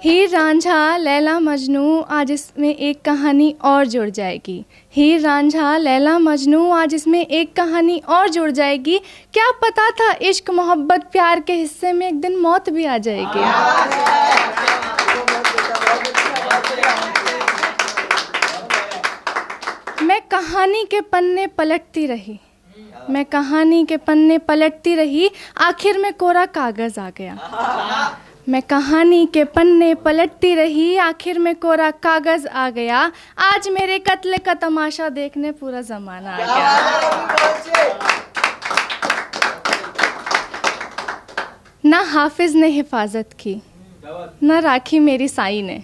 हीर रांझा लैला मजनू आज इसमें एक कहानी और जुड़ जाएगी। हीर रांझा लैला मजनू आज इसमें एक कहानी और जुड़ जाएगी। क्या पता था इश्क मोहब्बत प्यार के हिस्से में एक दिन मौत भी आ जाएगी। मैं कहानी के पन्ने पलटती रही, मैं कहानी के पन्ने पलटती रही, आखिर में कोरा कागज आ गया। मैं कहानी के पन्ने पलटती रही, आखिर में कोरा कागज आ गया। आज मेरे कत्ल का तमाशा देखने पूरा जमाना आ गया। ना हाफिज ने हिफाजत की, ना राखी मेरी साई ने।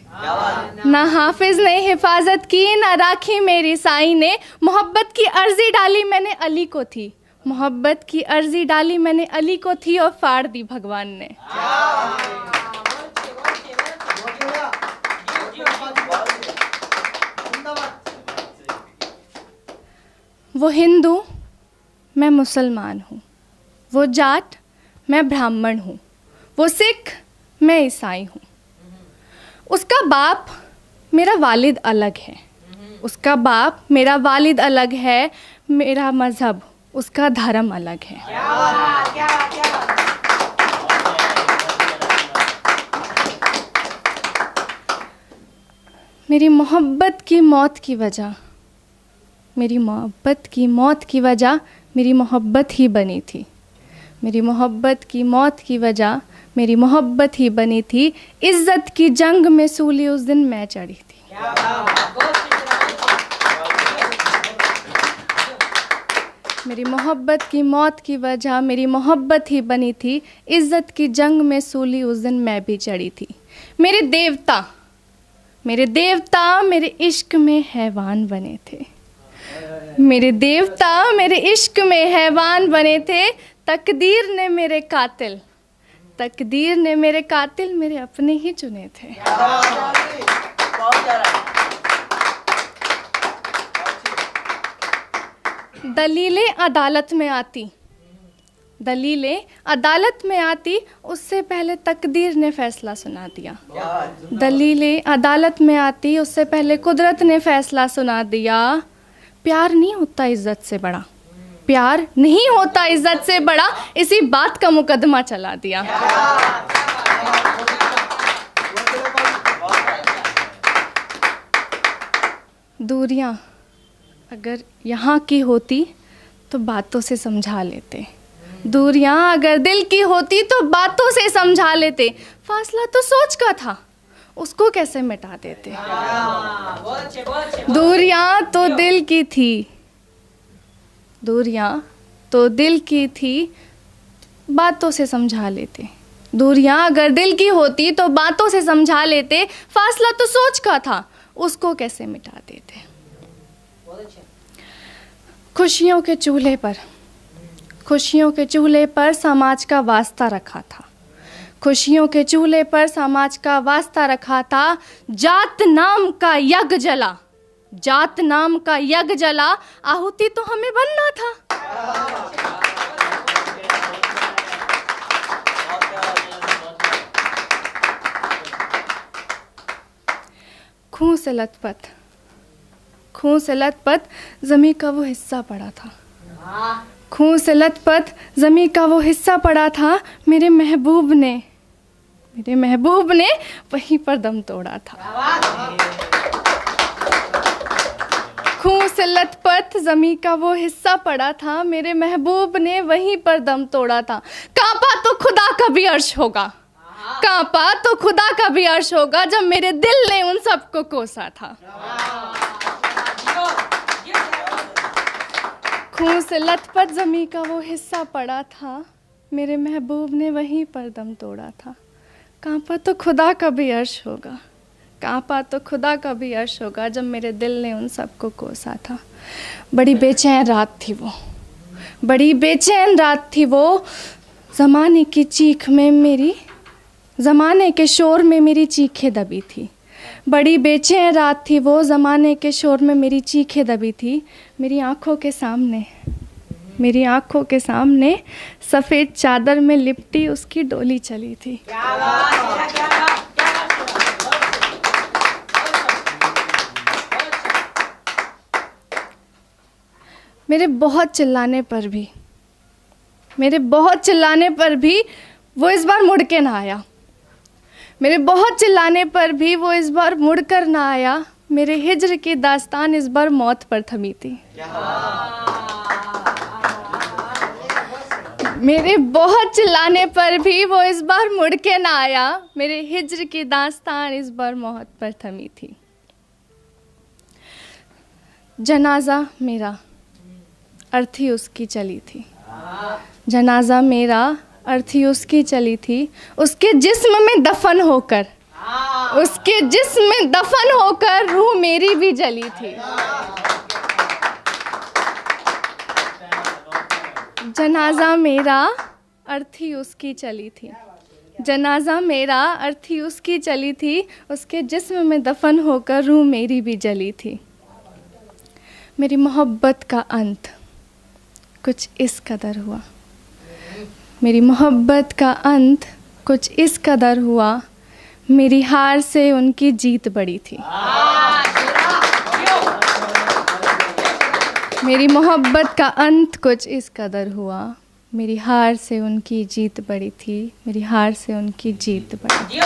ना हाफिज ने हिफाजत की, ना राखी मेरी साई ने। मोहब्बत की अर्जी डाली मैंने अली को थी, मोहब्बत की अर्जी डाली मैंने अली को थी और फाड़ दी भगवान ने। वो हिंदू मैं मुसलमान हूँ, वो जाट मैं ब्राह्मण हूँ, वो सिख मैं ईसाई हूँ। उसका बाप मेरा वालिद अलग है, उसका बाप मेरा वालिद अलग है, मेरा मज़हब उसका धर्म अलग है। मेरी मोहब्बत की मौत की वजह, मेरी मोहब्बत की मौत की वजह मेरी मोहब्बत ही बनी थी। मेरी मोहब्बत की मौत की वजह मेरी मोहब्बत ही बनी थी। इज्जत की जंग में सूली उस दिन मैं चढ़ी थी। मेरी मोहब्बत की मौत की वजह मेरी मोहब्बत ही बनी थी। इज्जत की जंग में सूली उस दिन मैं भी चढ़ी थी। मेरे देवता मेरे इश्क में हैवान बने थे। मेरे देवता मेरे इश्क में हैवान बने थे। तकदीर ने मेरे कातिल मेरे अपने ही चुने थे। दलीलें अदालत में आती उससे पहले तकदीर ने फैसला सुना दिया। दलीलें अदालत में आती उससे पहले कुदरत ने फैसला सुना दिया। प्यार नहीं होता इज्जत से बड़ा, प्यार नहीं होता इज्जत से बड़ा, इसी बात का मुकदमा चला दिया। दूरियां अगर यहाँ की होती तो बातों से समझा लेते। दूरियां अगर दिल की होती तो बातों से समझा लेते। फासला तो सोच का था, उसको कैसे मिटा देते। दूरियां तो दिल की थी, दूरियां तो दिल की थी, बातों से समझा लेते। दूरियां अगर दिल की होती तो बातों से समझा लेते। फासला तो सोच का था, उसको कैसे मिटा देते। खुशियों के चूल्हे पर समाज का वास्ता रखा था। खुशियों के चूल्हे पर समाज का वास्ता रखा था। जात नाम का यज्ञ जला, आहुति तो हमें बनना था। खून से लथपथ ज़मीं का वो हिस्सा पड़ा था। खून से लथपथ ज़मीं का वो हिस्सा पड़ा था। मेरे महबूब ने वहीं पर दम तोड़ा था। खून से लथपथ ज़मीं का वो हिस्सा पड़ा था। मेरे महबूब ने वहीं पर दम तोड़ा था। कांपा तो खुदा का भी अर्श होगा, कांपा तो खुदा का भी अर्श होगा, जब मेरे दिल ने उन सबको कोसा था। खून से लथपथ ज़मीं का वो हिस्सा पड़ा था। मेरे महबूब ने वहीं पर दम तोड़ा था। कांपा तो खुदा का भी अर्श होगा, कांपा तो खुदा का भी अर्श होगा, जब मेरे दिल ने उन सबको कोसा था। बड़ी बेचैन रात थी वो, बड़ी बेचैन रात थी वो। ज़माने की चीख में मेरी, ज़माने के शोर में मेरी चीखें दबी थी। बड़ी बेचैन रात थी वो, ज़माने के शोर में मेरी चीखें दबी थी। मेरी आँखों के सामने सफ़ेद चादर में लिपटी उसकी डोली चली थी। मेरे बहुत चिल्लाने पर भी, मेरे बहुत चिल्लाने पर भी वो इस बार मुड़ के ना आया। मेरे बहुत चिल्लाने पर भी वो इस बार मुड़ कर ना आया। मेरे हिज्र की दास्तान इस बार मौत पर थमी थी। मेरे बहुत चिल्लाने पर भी वो इस बार मुड़ के ना आया। मेरे हिज्र की दास्तान इस बार मौत पर थमी थी। जनाजा मेरा अर्थी उसकी चली थी। जनाजा मेरा अर्थी उसकी चली थी। उसके जिस्म में दफन होकर, उसके जिस्म में दफन होकर रूह मेरी भी जली थी। जनाजा मेरा अर्थी उसकी चली थी। जनाजा मेरा अर्थी उसकी चली थी। उसके जिस्म में दफन होकर रूह मेरी भी जली थी। मेरी मोहब्बत का अंत कुछ इस कदर हुआ। मेरी मोहब्बत का अंत कुछ इस कदर हुआ। मेरी हार से उनकी जीत बड़ी थी। मेरी मोहब्बत का अंत कुछ इस कदर हुआ। मेरी हार से उनकी जीत बड़ी थी। मेरी हार से उनकी जीत बड़ी थी।